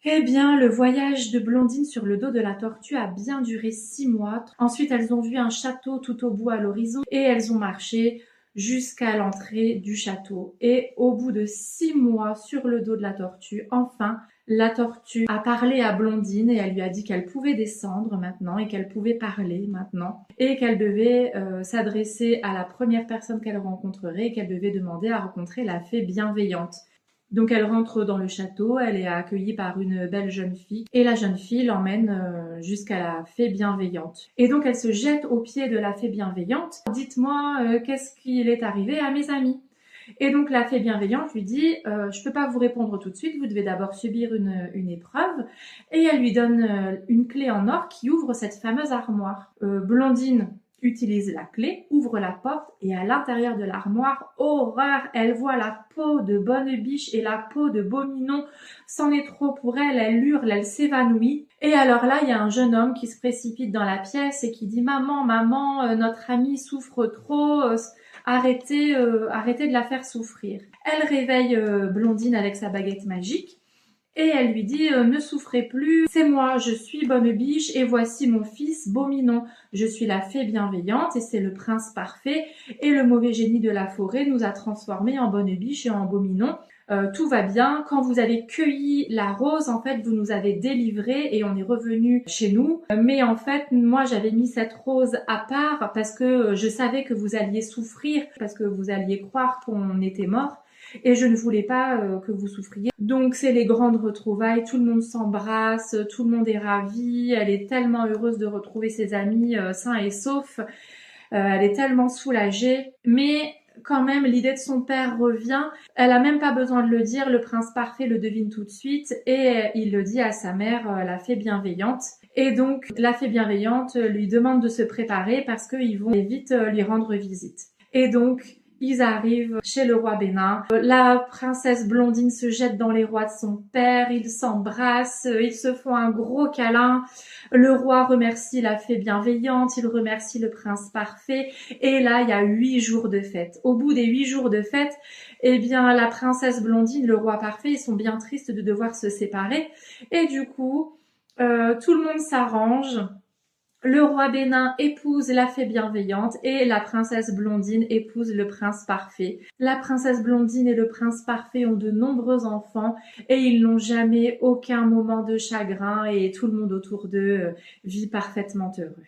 Eh bien, le voyage de Blondine sur le dos de la tortue a bien duré 6 mois. Ensuite, elles ont vu un château tout au bout à l'horizon et elles ont marché jusqu'à l'entrée du château. Et au bout de 6 mois sur le dos de la tortue, enfin, la tortue a parlé à Blondine et elle lui a dit qu'elle pouvait descendre maintenant et qu'elle pouvait parler maintenant et qu'elle devait s'adresser à la première personne qu'elle rencontrerait et qu'elle devait demander à rencontrer la fée bienveillante. Donc elle rentre dans le château, elle est accueillie par une belle jeune fille et la jeune fille l'emmène jusqu'à la fée bienveillante. Et donc elle se jette aux pieds de la fée bienveillante. Dites-moi qu'est-ce qu'il est arrivé à mes amis. Et donc la fée bienveillante lui dit je peux pas vous répondre tout de suite, vous devez d'abord subir une épreuve. Et elle lui donne une clé en or qui ouvre cette fameuse armoire. Blondine utilise la clé, ouvre la porte et à l'intérieur de l'armoire, horreur, elle voit la peau de Bonne Biche et la peau de Beau Minon. C'en est trop pour elle, elle hurle, elle s'évanouit. Et alors là, il y a un jeune homme qui se précipite dans la pièce et qui dit maman, maman, notre amie souffre trop, arrêtez de la faire souffrir. Elle réveille Blondine avec sa baguette magique. Et elle lui dit ne souffrez plus, c'est moi, je suis Bonne Biche et voici mon fils Beau Minon. Je suis la fée bienveillante et c'est le prince parfait et le mauvais génie de la forêt nous a transformés en Bonne Biche et en Beau Minon. Tout va bien. Quand vous avez cueilli la rose, en fait, vous nous avez délivrés et on est revenu chez nous. Mais en fait, moi, j'avais mis cette rose à part parce que je savais que vous alliez souffrir, parce que vous alliez croire qu'on était mort. Et je ne voulais pas que vous souffriez. Donc c'est les grandes retrouvailles, tout le monde s'embrasse, tout le monde est ravi, elle est tellement heureuse de retrouver ses amis sains et saufs, elle est tellement soulagée, mais quand même l'idée de son père revient, elle a même pas besoin de le dire, le prince parfait le devine tout de suite et il le dit à sa mère, la fée bienveillante. Et donc la fée bienveillante lui demande de se préparer parce qu'ils vont vite lui rendre visite. Et donc ils arrivent chez le roi Bénin. La princesse Blondine se jette dans les bras de son père, ils s'embrassent, ils se font un gros câlin. Le roi remercie la fée bienveillante, il remercie le prince parfait. Et là, il y a 8 jours de fête. Au bout des 8 jours de fête, eh bien, la princesse Blondine, le roi parfait, ils sont bien tristes de devoir se séparer. Et du coup, tout le monde s'arrange. Le roi Bénin épouse la fée bienveillante et la princesse Blondine épouse le prince parfait. La princesse Blondine et le prince parfait ont de nombreux enfants et ils n'ont jamais aucun moment de chagrin et tout le monde autour d'eux vit parfaitement heureux.